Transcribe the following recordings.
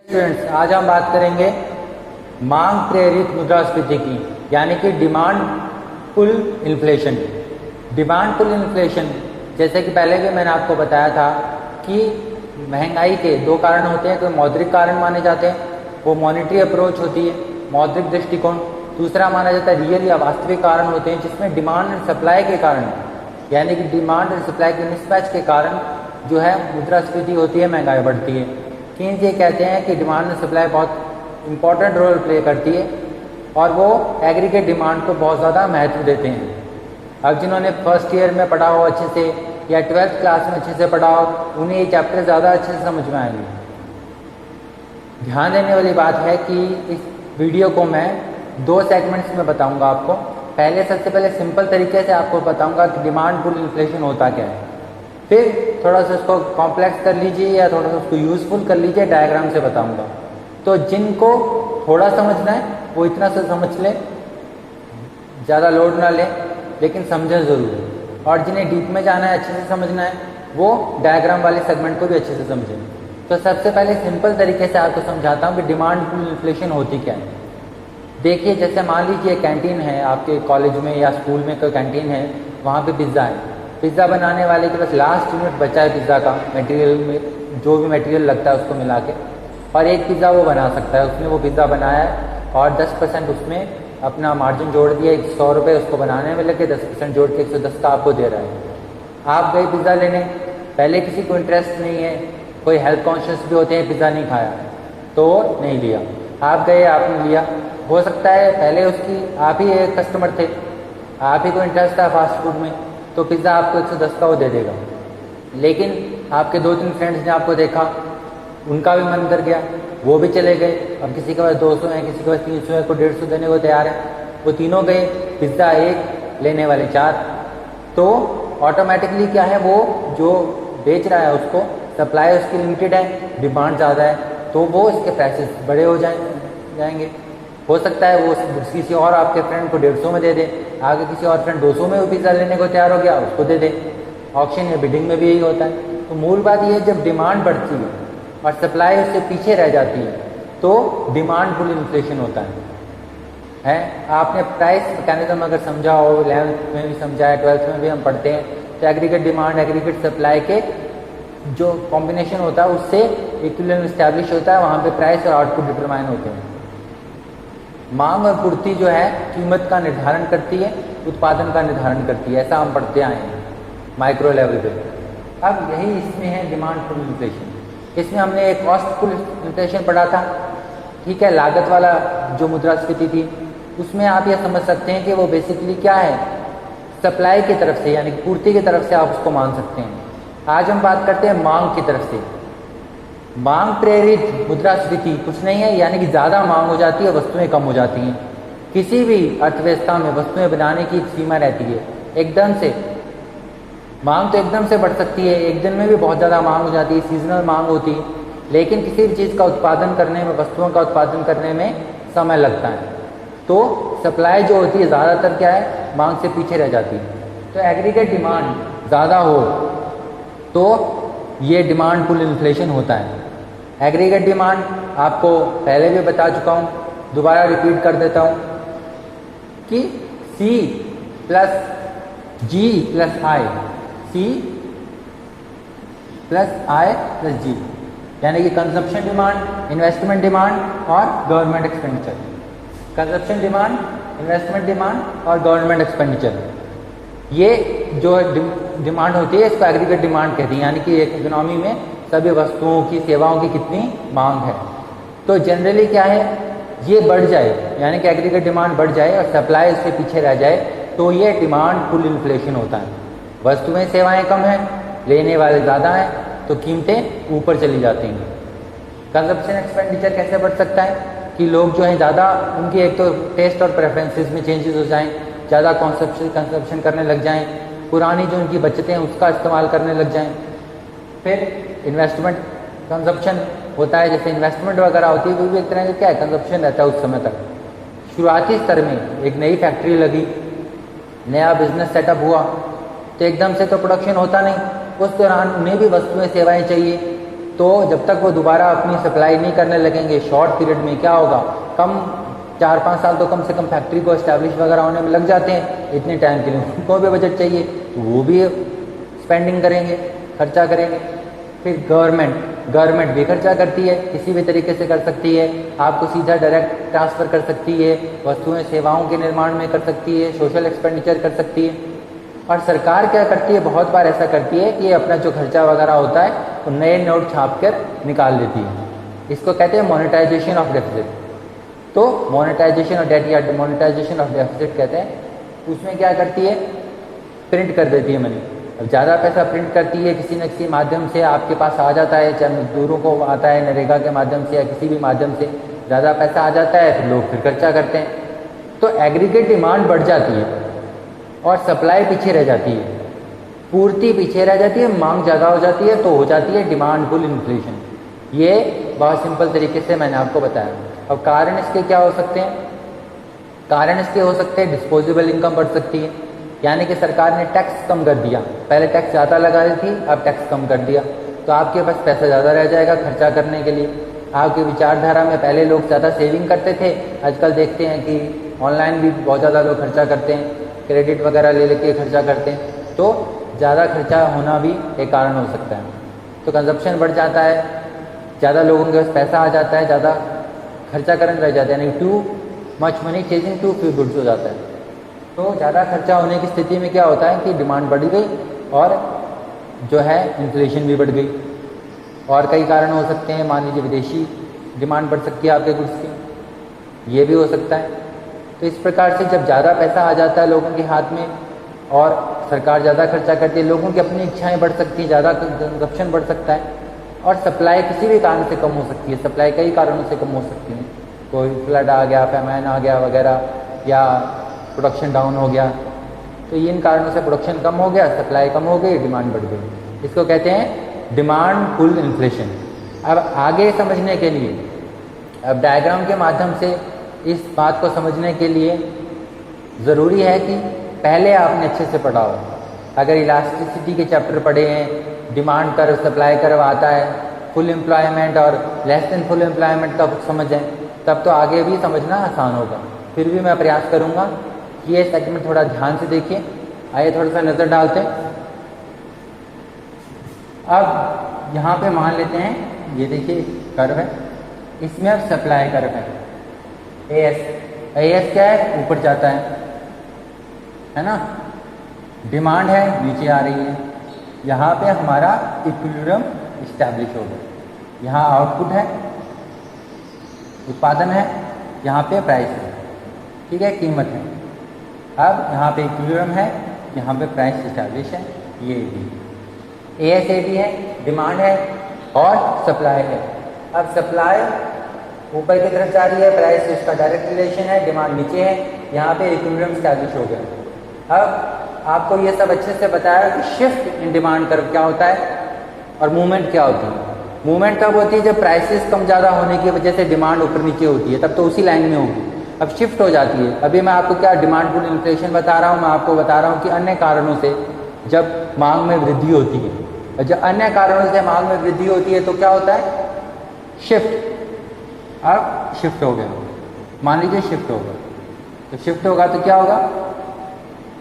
Students, आज हम बात करेंगे मांग प्रेरित मुद्रास्फीति की, यानी कि demand pull inflation. Demand pull inflation, जैसे कि पहले भी मैंने आपको बताया था कि महंगाई के दो कारण होते हैं। कोई मौद्रिक कारण माने जाते हैं, वो मॉनेटरी अप्रोच होती है, मौद्रिक दृष्टिकोण। दूसरा माना जाता है रियल या वास्तविक कारण होते हैं, जिसमें डिमांड एंड सप्लाई के कारण, यानी कि डिमांड एंड सप्लाई के मिसमैच के कारण जो है मुद्रास्फीति होती है, महंगाई बढ़ती है। कीन्स ये कहते हैं कि डिमांड एंड सप्लाई बहुत इंपॉर्टेंट रोल प्ले करती है और वो एग्रीगेट डिमांड को बहुत ज़्यादा महत्व देते हैं। अब जिन्होंने फर्स्ट ईयर में पढ़ा हो अच्छे से या 12th क्लास में अच्छे से पढ़ा हो, उन्हें ये चैप्टर ज़्यादा अच्छे से समझ में आएंगे। ध्यान देने वाली बात है कि इस वीडियो को मैं 2 सेगमेंट्स में बताऊंगा आपको। पहले सबसे पहले सिंपल तरीके से आपको बताऊंगा कि डिमांड पुल इन्फ्लेशन होता क्या है, फिर थोड़ा सा उसको कॉम्प्लेक्स कर लीजिए या थोड़ा सा उसको यूज़फुल कर लीजिए, डायग्राम से बताऊंगा। तो जिनको थोड़ा समझना है वो इतना से समझ लें, ज़्यादा लोड ना लें, लेकिन समझें ज़रूर। और जिन्हें डीप में जाना है, अच्छे से समझना है, वो डायग्राम वाले सेगमेंट को भी अच्छे से समझें। तो सबसे पहले सिंपल तरीके से आपको समझाता हूँ कि डिमांड पुल इन्फ्लेशन होती क्या है। देखिए, जैसे मान लीजिए कैंटीन है आपके कॉलेज में या स्कूल में, कोई कैंटीन है, वहाँ पे पिज़्ज़ा है। पिज़्ज़ा बनाने वाले के पास लास्ट यूनिट बचा है पिज़्ज़ा का, मटेरियल में जो भी मटेरियल लगता है उसको मिला के, और एक पिज़्ज़ा वो बना सकता है। उसने वो पिज़्ज़ा बनाया है और 10% उसमें अपना मार्जिन जोड़ दिया, 100 रुपये उसको बनाने में लगे, 10% जोड़ के 110 का आपको दे रहा है। आप गए पिज़्ज़ा लेने, पहले किसी को इंटरेस्ट नहीं है, कोई हेल्थ कॉन्शियस भी होते हैं, पिज़्ज़ा नहीं खाया तो नहीं लिया। आप गए, आपने लिया, हो सकता है पहले उसकी आप ही एक कस्टमर थे, आप ही को इंटरेस्ट था फास्ट फूड में, तो पिज़्ज़ा आपको 110 का वो दे देगा। लेकिन आपके 2-3 फ्रेंड्स ने आपको देखा, उनका भी मन कर गया, वो भी चले गए। अब किसी के पास 200 है, किसी के पास 300 है, कोई 150 देने को तैयार है, वो तीनों गए, पिज़्ज़ा 1 लेने वाले 4। तो ऑटोमेटिकली क्या है, वो जो बेच रहा है उसको सप्लाई उसकी लिमिटेड है, डिमांड ज़्यादा है, तो वो इसके प्राइसेस बड़े हो जाएंगे। हो सकता है वो किसी और आपके फ्रेंड को 150 में दे दे, आगे किसी और फ्रेंड 200 में वो पिज़्ज़ा लेने को तैयार हो गया, उसको दे दे। ऑक्शन या बिडिंग में भी यही होता है। तो मूल बात ये है, जब डिमांड बढ़ती है और सप्लाई उससे पीछे रह जाती है तो डिमांड पुल इन्फ्लेशन होता है। आपने प्राइस मैकेनिज्म अगर समझा हो, 11th में भी समझा है, 12th में भी हम पढ़ते हैं, तो एग्रीगेट डिमांड एग्रीगेट सप्लाई के जो कॉम्बिनेशन होता है उससे इक्विलिब्रियम एस्टैब्लिश होता है, वहाँ पे प्राइस और आउटपुट डिटरमाइन होते हैं। मांग और पूर्ति जो है कीमत का निर्धारण करती है, उत्पादन का निर्धारण करती है, ऐसा हम पढ़ते आए हैं माइक्रो लेवल पे। अब यही इसमें है डिमांड पुल इन्फ्लेशन। इसमें हमने एक कॉस्ट पुल इन्फ्लेशन पढ़ा था, ठीक है, लागत वाला जो मुद्रास्फीति थी। उसमें आप यह समझ सकते हैं कि वो बेसिकली क्या है, सप्लाई की तरफ से, यानी पूर्ति की तरफ से आप उसको मान सकते हैं। आज हम बात करते हैं मांग की तरफ से। मांग प्रेरित मुद्रास्फीति कुछ नहीं है, यानी कि ज़्यादा मांग हो जाती है, वस्तुएं कम हो जाती हैं। किसी भी अर्थव्यवस्था में वस्तुएं बनाने की एक सीमा रहती है। एकदम से मांग तो एकदम से बढ़ सकती है, एक दिन में भी बहुत ज़्यादा मांग हो जाती है, सीजनल मांग होती है, लेकिन किसी भी चीज़ का उत्पादन करने में, वस्तुओं का उत्पादन करने में समय लगता है। तो सप्लाई जो होती है ज़्यादातर क्या है, मांग से पीछे रह जाती है। तो एग्रीगेट डिमांड ज़्यादा हो तो ये डिमांड पुल इन्फ्लेशन होता है। एग्रीगेट डिमांड आपको पहले भी बता चुका हूँ, दोबारा रिपीट कर देता हूँ कि C + G + I, C + I + G, यानी कि कंजप्शन डिमांड, इन्वेस्टमेंट डिमांड और government expenditure. Consumption demand, investment demand और गवर्नमेंट एक्सपेंडिचर, ये जो डिमांड होती है इसको एग्रीगेट डिमांड कहती है, यानी कि एक इकोनॉमी में सभी वस्तुओं की, सेवाओं की कितनी मांग है। तो जनरली क्या है, ये बढ़ जाए, यानी कि एग्रीगेट डिमांड बढ़ जाए और सप्लाई उससे पीछे रह जाए, तो ये डिमांड पुल इन्फ्लेशन होता है। वस्तुएं सेवाएं कम हैं, लेने वाले ज़्यादा हैं, तो कीमतें ऊपर चली जाती हैं। कंजप्शन एक्सपेंडिचर कैसे बढ़ सकता है कि लोग जो हैं ज़्यादा, उनकी एक तो टेस्ट और प्रेफरेंसेस में चेंजेस हो जाएँ, ज़्यादा कंजप्शन करने लग जाएँ, पुरानी जो उनकी बचतें हैं उसका इस्तेमाल करने लग जाएँ। फिर इन्वेस्टमेंट कंजप्शन होता है, जैसे इन्वेस्टमेंट वगैरह होती है, वो भी एक तरह का क्या है, कंजप्शन रहता है उस समय तक। शुरुआती स्तर में एक नई फैक्ट्री लगी, नया बिजनेस सेटअप हुआ, तो एकदम से तो प्रोडक्शन होता नहीं, उस दौरान उन्हें भी वस्तुएं सेवाएं चाहिए, तो जब तक वो दोबारा अपनी सप्लाई नहीं करने लगेंगे, शॉर्ट पीरियड में क्या होगा, कम 4-5 साल तो कम से कम फैक्ट्री को एस्टैब्लिश वगैरह होने में लग जाते हैं। इतने टाइम के लिए उनको भी बजट चाहिए, तो वो भी स्पेंडिंग करेंगे, खर्चा करेंगे। फिर गवर्नमेंट भी खर्चा करती है, किसी भी तरीके से कर सकती है, आपको सीधा डायरेक्ट ट्रांसफ़र कर सकती है, वस्तुएं सेवाओं के निर्माण में कर सकती है, सोशल एक्सपेंडिचर कर सकती है। और सरकार क्या करती है, बहुत बार ऐसा करती है कि अपना जो खर्चा वगैरह होता है तो नए नोट छाप कर निकाल देती है। इसको कहते हैं मोनेटाइजेशन ऑफ डेफिसिट। तो मोनेटाइजेशन ऑफ डेट या मोनेटाइजेशन ऑफ डेफिसिट कहते हैं। उसमें क्या करती है, प्रिंट कर देती है मनी। अब ज़्यादा पैसा प्रिंट करती है, किसी न किसी माध्यम से आपके पास आ जाता है, चाहे मजदूरों को आता है नरेगा के माध्यम से या किसी भी माध्यम से ज़्यादा पैसा आ जाता है, फिर लोग फिर खर्चा करते हैं, तो एग्रीगेट डिमांड बढ़ जाती है और सप्लाई पीछे रह जाती है, पूर्ति पीछे रह जाती है, मांग ज़्यादा हो जाती है, तो हो जाती है डिमांड पुल इन्फ्लेशन। ये बहुत सिंपल तरीके से मैंने आपको बताया। अब कारण इसके क्या हो सकते हैं, कारण इसके हो सकते हैं डिस्पोजेबल इनकम बढ़ सकती है, यानी कि सरकार ने टैक्स कम कर दिया, पहले टैक्स ज़्यादा लगा रही थी, अब टैक्स कम कर दिया, तो आपके पास पैसा ज़्यादा रह जाएगा खर्चा करने के लिए। आपकी विचारधारा में पहले लोग ज़्यादा सेविंग करते थे, आजकल देखते हैं कि ऑनलाइन भी बहुत ज़्यादा लोग खर्चा करते हैं, क्रेडिट वगैरह ले लेके खर्चा करते हैं, तो ज़्यादा खर्चा होना भी एक कारण हो सकता है। तो कंजप्शन बढ़ जाता है, ज़्यादा लोगों के पास पैसा आ जाता है, ज़्यादा खर्चा करने रह जाते हैं, यानी too much money chasing too few goods हो जाता है। तो ज़्यादा खर्चा होने की स्थिति में क्या होता है कि डिमांड बढ़ गई और जो है इन्फ्लेशन भी बढ़ गई। और कई कारण हो सकते हैं, मान लीजिए विदेशी डिमांड बढ़ सकती है आपके गुड्स की, ये भी हो सकता है। तो इस प्रकार से जब ज़्यादा पैसा आ जाता है लोगों के हाथ में और सरकार ज़्यादा खर्चा करती है, लोगों की अपनी इच्छाएं बढ़ सकती हैं, ज़्यादा कंजप्शन बढ़ सकता है और सप्लाई किसी भी कारण से कम हो सकती है। सप्लाई कई कारणों से कम हो सकती है, कोई फ्लड आ गया, फैमाइन आ गया वगैरह, या प्रोडक्शन डाउन हो गया, तो इन कारणों से प्रोडक्शन कम हो गया, सप्लाई कम हो गई, डिमांड बढ़ गई। इसको कहते हैं डिमांड पुल इन्फ्लेशन। अब आगे समझने के लिए, अब डायग्राम के माध्यम से इस बात को समझने के लिए ज़रूरी है कि पहले आपने अच्छे से पढ़ा हो। अगर इलास्टिसिटी के चैप्टर पढ़े हैं, डिमांड कर्व, सप्लाई कर्व आता है, फुल एम्प्लॉयमेंट और लेस देन फुल एम्प्लॉयमेंट का कुछ समझ जाए, तब तो आगे भी समझना आसान होगा। फिर भी मैं प्रयास करूँगा कि ये सेगमेंट थोड़ा ध्यान से देखिए। आइए थोड़ा सा नज़र डालते हैं। अब यहाँ पे मान लेते हैं, ये देखिए कर्व है, इसमें अब सप्लाई कर्व है, एएस क्या है, ऊपर जाता है ना, डिमांड है नीचे आ रही है, यहाँ पे हमारा इक्विलिब्रियम इस्टेब्लिश हो गया, यहाँ आउटपुट है, उत्पादन है, यहाँ पे प्राइस है, ठीक है, कीमत है। अब यहाँ पे इक्विलिब्रियम है, यहाँ पे प्राइस इस्टेब्लिश है, ये भी एएसएडी है, डिमांड है और सप्लाई है। अब सप्लाई ऊपर की तरफ जा रही है, प्राइस से इसका डायरेक्ट रिलेशन है, डिमांड नीचे है, यहाँ पे इक्विलिब्रियम इस्टेब्लिश हो गया। अब आपको ये सब अच्छे से बताया कि शिफ्ट इन डिमांड कर्व क्या होता है और मूवमेंट क्या होती है। मूवमेंट कब होती है, जब प्राइसेस कम ज़्यादा होने की वजह से डिमांड ऊपर नीचे होती है, तब तो उसी लाइन में होगी। अब शिफ्ट हो जाती है। अभी मैं आपको क्या डिमांड पुल इन्फ्लेशन बता रहा हूँ, मैं आपको बता रहा हूँ कि अन्य कारणों से जब मांग में वृद्धि होती है, और जब अन्य कारणों से मांग में वृद्धि होती है तो क्या होता है, शिफ्ट। अब शिफ्ट हो गया, मान लीजिए शिफ्ट होगा, तो शिफ्ट होगा तो क्या होगा,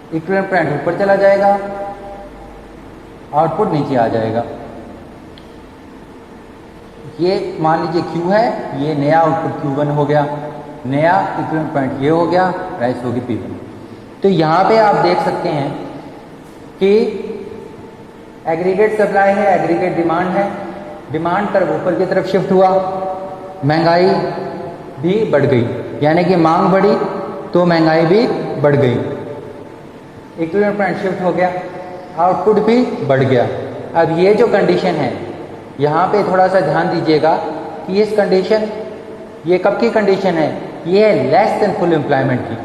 इक्विलिब्रियम पॉइंट ऊपर चला जाएगा, आउटपुट नीचे आ जाएगा। ये मान लीजिए Q है, ये नया आउटपुट Q1 हो गया, नया इक्विलिब्रियम पॉइंट ये हो गया, प्राइस होगी P1। तो यहाँ पे आप देख सकते हैं कि एग्रीगेट सप्लाई है, एग्रीगेट डिमांड है, डिमांड कर्व ऊपर की तरफ शिफ्ट हुआ, महंगाई भी बढ़ गई, यानी कि मांग बढ़ी तो महंगाई भी बढ़ गई, इक्विलिब्रियम पॉइंट शिफ्ट हो गया, आउटपुट भी बढ़ गया। अब ये जो कंडीशन है, यहाँ पे थोड़ा सा ध्यान दीजिएगा कि इस कंडीशन, ये कब की कंडीशन है, ये है लेस देन फुल एम्प्लॉयमेंट की,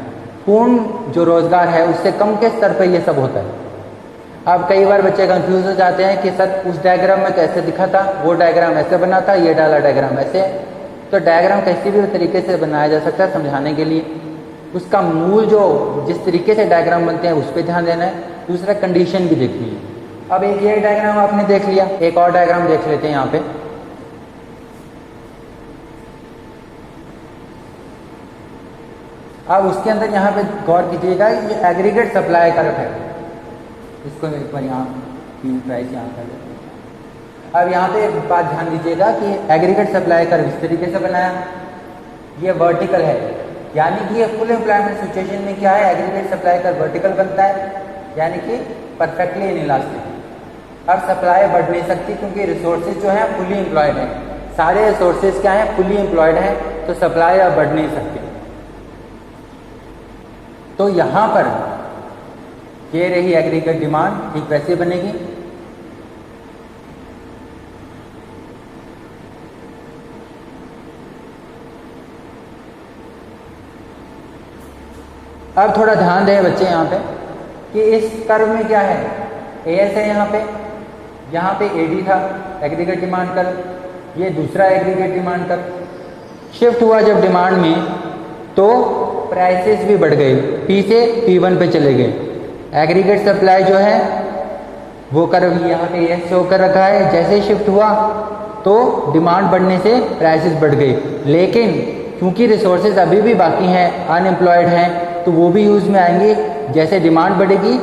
पूर्ण जो रोजगार है उससे कम के स्तर पर ये सब होता है। अब कई बार बच्चे कंफ्यूज हो जाते हैं कि सर उस डायग्राम में कैसे दिखा था, वो डायग्राम ऐसे बना था, ये डाला डायग्राम ऐसे। तो डायग्राम किसी भी तरीके से बनाया जा सकता है समझाने के लिए, उसका मूल जो जिस तरीके से डायग्राम बनते हैं उस पर ध्यान देना है, दूसरा कंडीशन भी देखनी है। अब एक ये डायग्राम आपने देख लिया, एक और डायग्राम देख लेते हैं यहाँ पे। अब उसके अंदर यहाँ पे गौर कीजिएगा, ये एग्रीगेट सप्लाई कर्व है, इसको एक बार यहाँ की प्राइस यहाँ कर देते हैं। अब यहाँ पे एक बात ध्यान दीजिएगा कि एग्रीगेट सप्लाई कर्व इस तरीके से बनाया, ये वर्टिकल है, यानी कि ये फुल एम्प्लॉयमेंट सिचुएशन में क्या है, एग्रीगेट सप्लाई कर्व वर्टिकल बनता है, यानी कि परफेक्टली इनइलास्टिक। अब सप्लाई बढ़ नहीं सकती क्योंकि रिसोर्सेज जो है फुली एम्प्लॉयड है, सारे रिसोर्सेज क्या है, फुली एम्प्लॉयड है, तो सप्लाई अब बढ़ नहीं सकती। तो यहां पर ये रही एग्रीगेट डिमांड, ठीक वैसे बनेगी। अब थोड़ा ध्यान दें बच्चे यहाँ पे कि इस कर्व में क्या है, एएस है यहाँ पे एडी था एग्रीगेट डिमांड कर्व, ये दूसरा एग्रीगेट डिमांड कर्व। शिफ्ट हुआ जब डिमांड में तो प्राइसेस भी बढ़ गए, पी से P1 पे चले गए। एग्रीगेट सप्लाई जो है वो कर्व यहाँ पे एएस शो कर रखा है, जैसे शिफ्ट हुआ तो डिमांड बढ़ने से प्राइसेस बढ़ गई, लेकिन क्योंकि रिसोर्सेज अभी भी बाकी हैं, अनएम्प्लॉयड हैं, तो वो भी यूज में आएंगे। जैसे डिमांड बढ़ेगी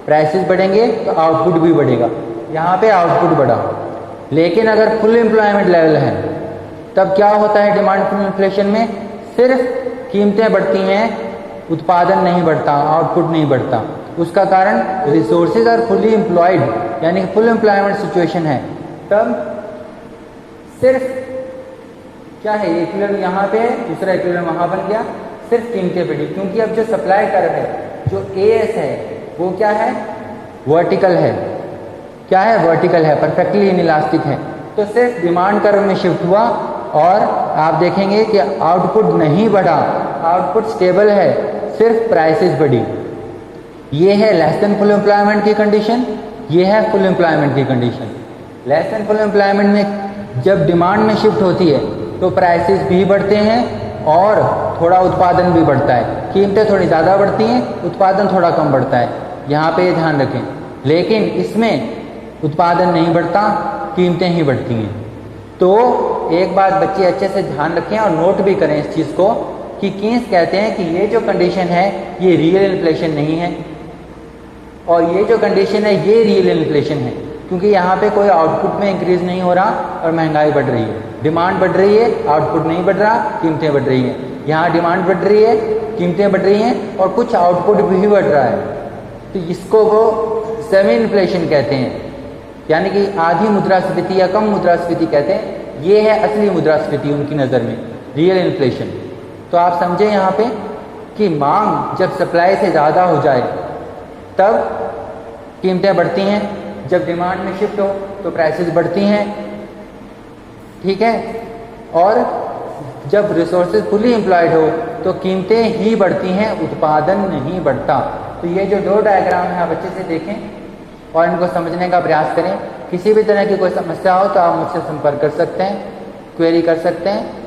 प्राइसेस बढ़ेंगे तो आउटपुट भी बढ़ेगा, यहाँ पे आउटपुट बढ़ा। लेकिन अगर फुल एम्प्लॉयमेंट लेवल है तब क्या होता है, डिमांड फुल इन्फ्लेशन में सिर्फ कीमतें बढ़ती हैं, उत्पादन नहीं बढ़ता, आउटपुट नहीं बढ़ता। उसका कारण रिसोर्सेज और फुली एम्प्लॉयड यानी फुल एम्प्लॉयमेंट सिचुएशन है, तब सिर्फ क्या है, इक्विलिब्रियम यहाँ पे है, दूसरा इक्विलिब्रियम वहाँ बन गया, सिर्फ कीमतें बढ़ी। क्योंकि अब जो सप्लाई कर्व है, जो एएस है, वो क्या है, वर्टिकल है। क्या है, वर्टिकल है, परफेक्टली इनइलास्टिक है। तो सिर्फ डिमांड कर्व में शिफ्ट हुआ और आप देखेंगे कि आउटपुट नहीं बढ़ा, आउटपुट स्टेबल है, सिर्फ प्राइसेस बढ़ी। ये है लेस देन फुल एम्प्लॉयमेंट की कंडीशन, ये है फुल एम्प्लॉयमेंट की condition. Less than full employment में जब डिमांड में शिफ्ट होती है तो प्राइसेस भी बढ़ते हैं और थोड़ा उत्पादन भी बढ़ता है, कीमतें थोड़ी ज़्यादा बढ़ती हैं, उत्पादन थोड़ा कम बढ़ता है, यहाँ पे ध्यान रखें। लेकिन इसमें उत्पादन नहीं बढ़ता, कीमतें ही बढ़ती हैं। तो एक बात बच्चे अच्छे से ध्यान रखें और नोट भी करें इस चीज़ को कि कीन्स कहते हैं कि ये जो कंडीशन है ये रियल इन्फ्लेशन नहीं है, और ये जो कंडीशन है ये रियल इन्फ्लेशन है, क्योंकि यहाँ पे कोई आउटपुट में इंक्रीज नहीं हो रहा और महंगाई बढ़ रही है। डिमांड बढ़ रही है, आउटपुट नहीं बढ़ रहा, कीमतें बढ़ रही हैं। यहाँ डिमांड बढ़ रही है, कीमतें बढ़ रही हैं और कुछ आउटपुट भी बढ़ रहा है। तो इसको वो सेमी इन्फ्लेशन कहते हैं, यानी कि आधी मुद्रास्फीति या कम मुद्रास्फीति कहते हैं। ये है असली मुद्रास्फीति उनकी नज़र में, रियल इन्फ्लेशन। तो आप समझे यहाँ पे कि मांग जब सप्लाई से ज़्यादा हो जाए तब कीमतें बढ़ती हैं, जब डिमांड में शिफ्ट हो तो प्राइसेस बढ़ती हैं, ठीक है। और जब रिसोर्सेज फुली एम्प्लॉयड हो तो कीमतें ही बढ़ती हैं, उत्पादन नहीं बढ़ता। तो ये जो दो डायग्राम है आप अच्छे से देखें और इनको समझने का प्रयास करें। किसी भी तरह की कोई समस्या हो तो आप मुझसे संपर्क कर सकते हैं, क्वेरी कर सकते हैं।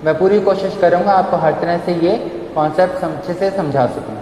मैं पूरी कोशिश करूँगा आपको हर तरह से ये कॉन्सेप्ट अच्छे से समझा सकूँ।